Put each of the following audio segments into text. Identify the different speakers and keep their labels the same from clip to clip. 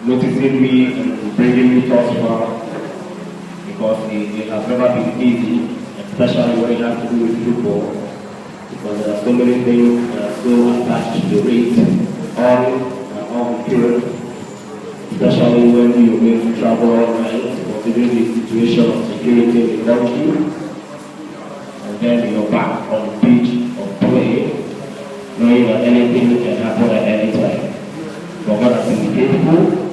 Speaker 1: noticing me and bringing me thus far, because it has never been easy, especially when it has to do with football, because there are so many things that are so attached to it on the field, especially when you make travel all night, considering the situation of security in the country, and then you're back on the pitch of play, knowing that anything can happen at any time. But God has been faithful.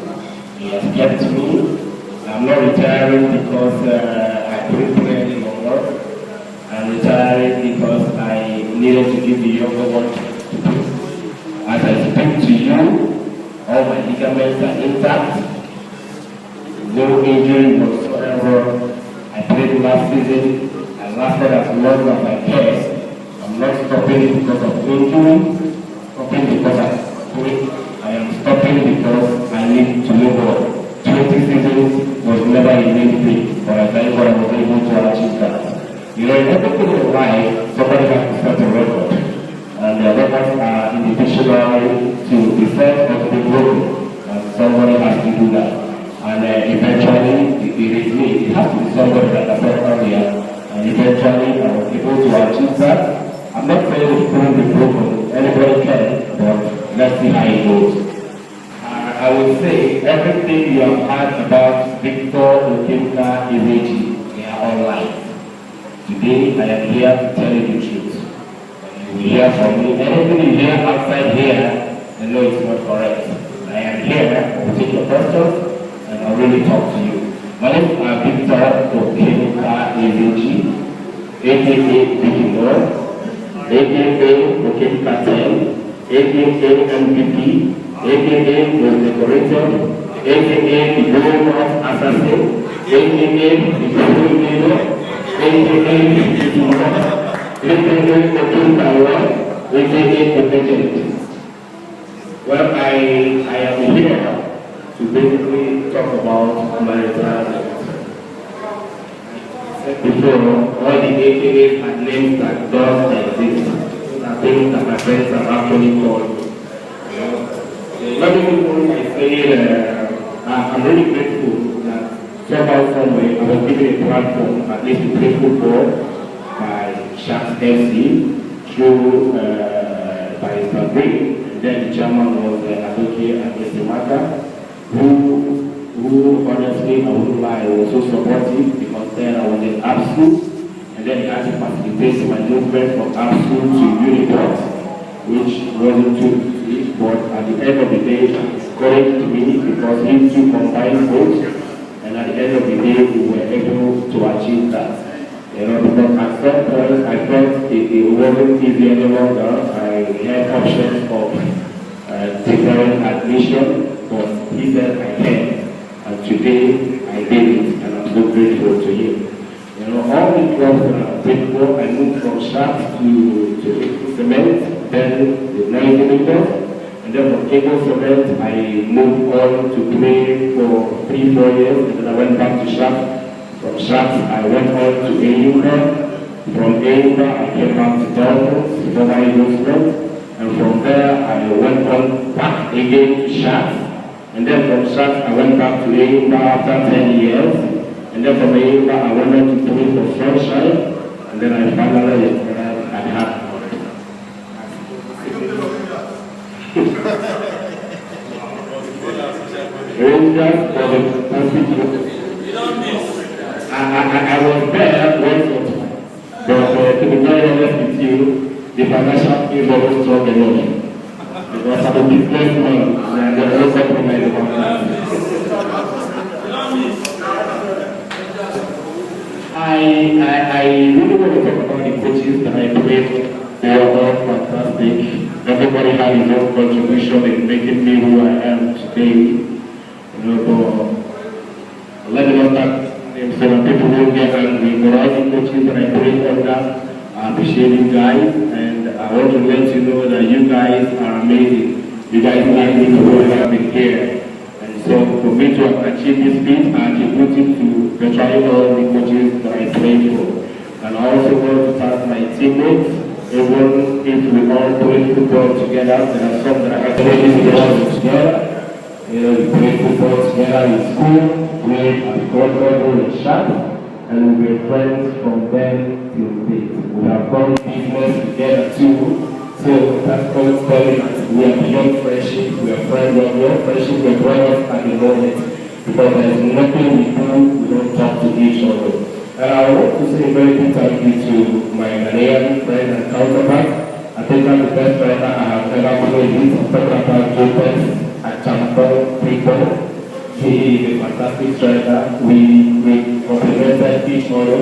Speaker 1: He has kept me. I'm not retiring because I couldn't play any longer. I'm retiring because I needed to give the younger ones to play. As I speak to you, all my ligaments are intact. No injury whatsoever. I played last season. I lasted as long as I can. I'm not stopping because of injury. Stopping because I quit. I am stopping because I need to move on. 20 seasons was never a main thing, but I thank God I was able to achieve that. You know, in everything in life, somebody has to set a record. And the records are individual to be set or to be broken. And somebody has to do that. And eventually, it is me. It has to be somebody that I said earlier. And eventually, I was able to achieve that. I'm not saying it couldn't be broken. Anybody can, but let's see how it goes. I would say everything you have heard about Victor Okemka Iweji, they are all lies. Today, I am here to tell you the truth. You will hear from me. Anything you hear outside here, I know it's not correct. I am here, I will take your questions, and I'll really talk to you. My name is Victor Okemka Iweji, aka Vicky Moore, aka Okemka 10, aka MVP, aka was decorated, aka the Golden Assassin, aka the Golden Leader, aka the Okemka, aka the Legend. Well, I am here to basically talk about my retirement. Before, all the AKAs had names that does exist. I think that my friends have actually called me. Let me begin by saying I'm really grateful that somehow, some way, I was given a platform, at least to play football by Sharks FC through by Green. And then the chairman was Adoke and Esimaka, who honestly, I wouldn't lie, was so supportive, because then I was in ABSU, and then he had to facilitate my movement from ABSU to Uniport, which wasn't too easy, but at the end of the day, it's great to me because he too combined both, and at the end of the day, we were able to achieve that. You know, because at some point, I felt it wasn't easy any longer. I had options of different admission, but he said I can. And today, I did it, and I'm so grateful to him. You know, all the clubs that I played for, I moved from Sharks to Cement, then the 90 meters, and then from Cable Cement, I moved on to play for 3-4 years, and then I went back to Sharks. From Sharks, I went on to Eyimba. From Eyimba, I came back to Dolphins, former Eagles, and from there, I went on back again to Sharks. And then from Sharks, I went back to Eyimba after 10 years. And then from Eyimba, I went on to play for Sunshine. And then I finally had Rangers for the Pacific. I was there once, but to be very honest with you, the financial case wasn't strong enough. Because I'm a businessman and there was no compromise about that. I really want to talk about the coaches that I played. They are all fantastic. Everybody had his own contribution in making me who I am today. You know, but let me not start names so that people won't get angry. But all the coaches that I played under, I appreciate you guys, and I want to let you know that you guys are amazing. You guys made me to where I have been here. And so for me to achieve this feat, I attribute it to virtually all the coaches that I played for. And I also want to thank my teammates. Even if we all play football together, there are some that are actually together. We play football together in school, we at the club level in shop, and we've been friends from then till date. We have done business together too. So that's called telling us we are beyond friendship, we are friends, we are beyond friendship, we are brothers at the moment. Because there is nothing we do, we don't talk to each other. And I want to say a very big thank you to my Ghanaian friend and counterpart. I think I'm the best striker I have ever played with. I'm talking about Jopez at Champion Freeborn. He is a fantastic striker. We complemented each other.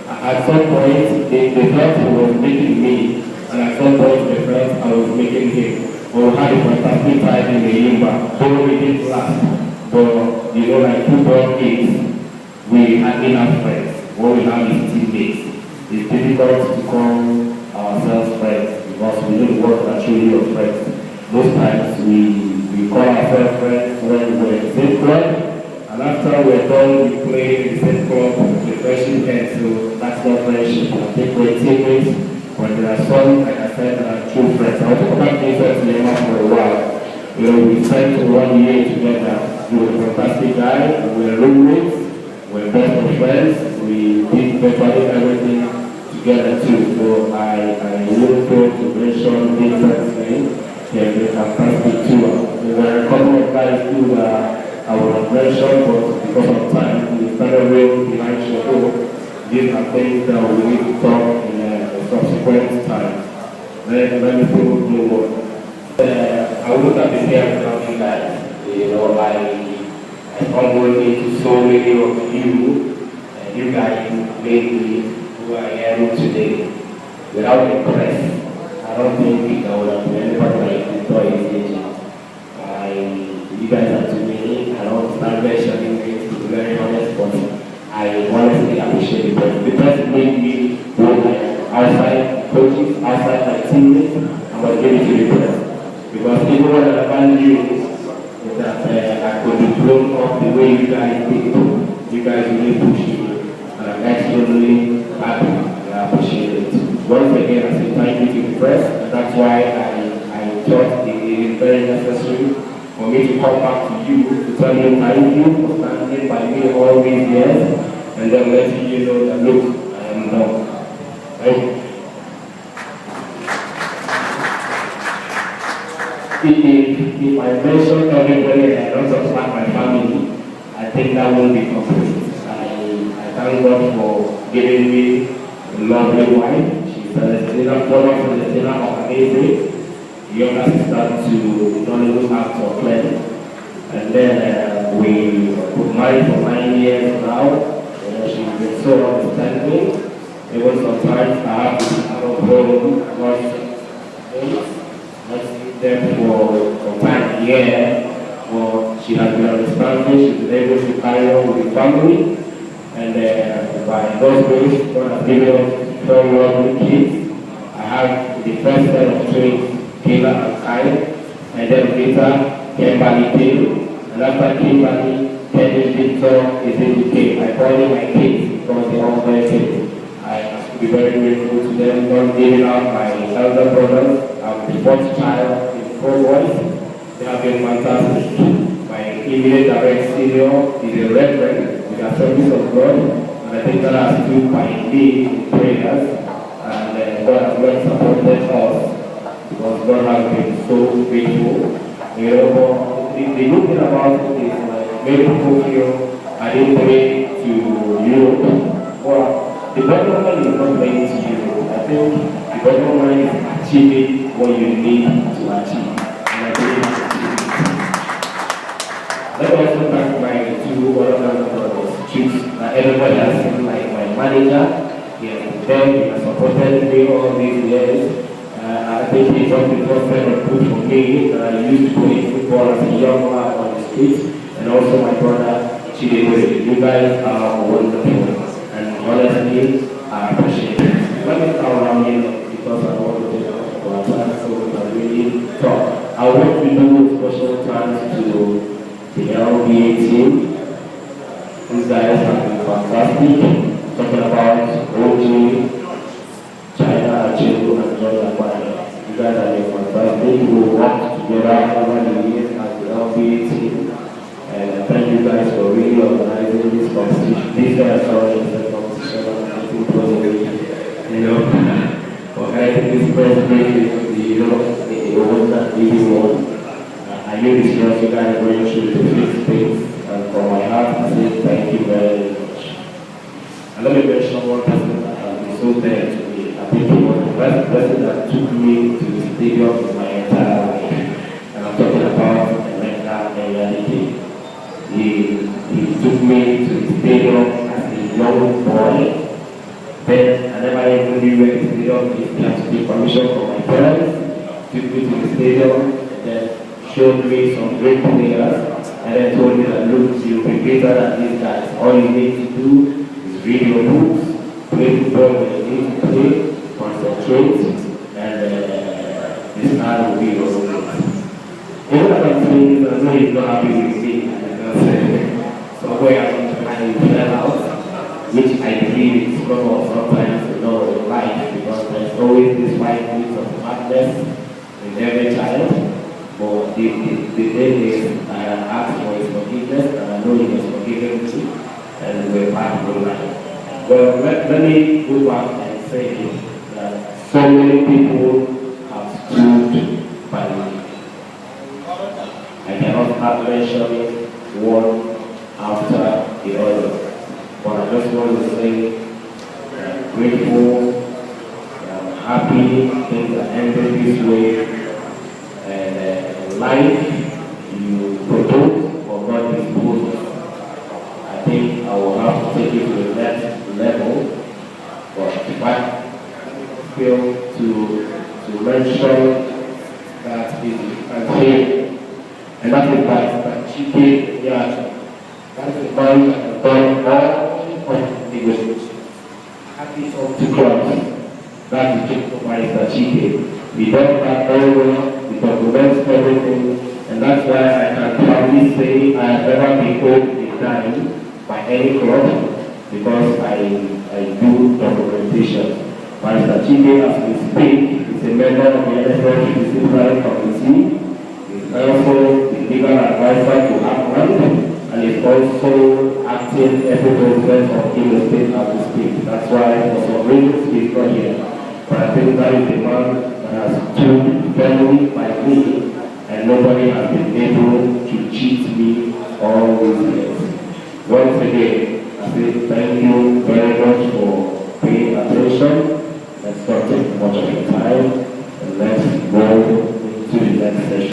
Speaker 1: At some point, they felt he was making me, and at some point, they felt I was making him. We had a fantastic time in the Yimba, though we didn't last. But, you know, like football is, we had enough friends. What we have is teammates. It's difficult to call ourselves friends because we don't work naturally of friends. Most times we call ourselves friends when we're in the same club. And after we're done, we play in the same club, the friendship ends, so that's not friendship. I think we're teammates, but there are some, like I said, that are true friends. I want to come back to Lema for a while. You know, we spent 1 year together. He was a fantastic guy, we were roommates, we were best of friends, we did virtually everything together too. So I wouldn't fail to mention Vincent's name. He has been fantastic too. There were a couple of guys too that I would have mentioned, but because of time, we started way behind schedule. These are things that we need to talk in a subsequent time. Let me move on. I wouldn't have been here without you guys. You know, I stumbled into so many of you, and you guys made me who I am today. Without the press, I don't think I would have been anybody like Victoria's agent. You guys are to me, I don't stand mentioning things to be very honest, but I honestly appreciate it. But the press made me who I am outside coaches, outside my teammates, I was giving to the press. Because even when I value that I could be blown up the way you guys did, you guys really pushed me, and I'm extremely happy and I appreciate it. Once again, I say thank you to the press, and that's why I thought it is very necessary for me to come back to you to tell you thank you for standing by me all these years, and then letting you know that look, I am done. Thank you. If I mention everybody and I don't talk about my family, I think that won't be complete. I thank God for giving me a lovely wife. She's Celestina, former Celestina of Amazing, younger sister to Nollywood actor Clem. And then we were married for 9 years now. She's been so understanding. Even sometimes I have to have a home, them for time here, but she has been understanding, she's been able to carry on with the family, and by God's grace, God has given us 4 lovely kids. I have the first set of twins, Kayla and Kyle, and then later, Kimberly Dale, and after Kimberly, Kenny Victor is in the cave. I call them my kids because they're all very kids. I have to be very grateful to them, not giving out my elder brothers. I'm the 4th child in 4 boys. They have been fantastic. My immediate direct senior is a reverend with the service of God, and I think that has stood by me in prayers, and God has well supported us because God has been so faithful. You know, the good thing about it is like many people feel I didn't pray to Europe. Well, the bottom line is not playing to you. I think the bottom line is achieving what you need to achieve. And I believe let me also thank my 2 other brothers, Chiefs. Everybody has seen like my manager. He has been there, he has supported me all these years. I think he's on the first set of good for me that I used to play football as a young man on the streets. And also my brother, Chidewere. You guys are wonderful. And honestly, I appreciate it. Let me start around here because I want to talk about that, so we can really talk. I want to do special thanks to the LBA team. These guys have been fantastic. Talking about OG, China, Chilu, and John Aquino. You guys have been fantastic. We worked together over the years as the LBA team. I say thank you very much. And let me mention one person that has been so fair to me. I think he was the first person that took me to the stadium in my entire life. And I'm talking about Emeka Enyadike. He took me to the stadium as a young boy. Then I never even knew where the stadium is. He had to take permission from my parents, took me to the stadium, and then showed me some great players, and then told me that look, you'll be greater than these guys. All you need to do is read your books, play football when you need to play, concentrate, and this man will be your role. Even if I'm saying this, I know he's not happy with me because somewhere along the line he fell out. Which I believe is common sometimes in life, because there's always this white mix of madness in every child. But the thing is, I have asked for his forgiveness, and I know he has forgiven me, and we're back to life. Well, let me go back and say that so many people have stood by me. I cannot start mentioning one after the other. But I just want to say I'm grateful, I'm happy, things are ended this way, and life you propose or God disposes. I think I will have to take it to the next level, but if I feel to mention that is unfair, and that is that Chike, that's the man that has done all happy talk to Christ. That is just why it's Chike. We don't that very well, we document everything, and that's why I can proudly say I have never been owed a dime by any club, because I do documentation. Mr. Chike, as we speak, is a member of the NFL Disciplinary Committee. He's also the legal advisor to ACMAN, and is also acting every president of Imo State as we speak. That's why for some reasons he's not here. But I think that is the man that has stood firmly by me, and nobody has been able to cheat me all these years. Once again, I say thank you very much for paying attention. Let's not take much of your time, and let's go into the next session.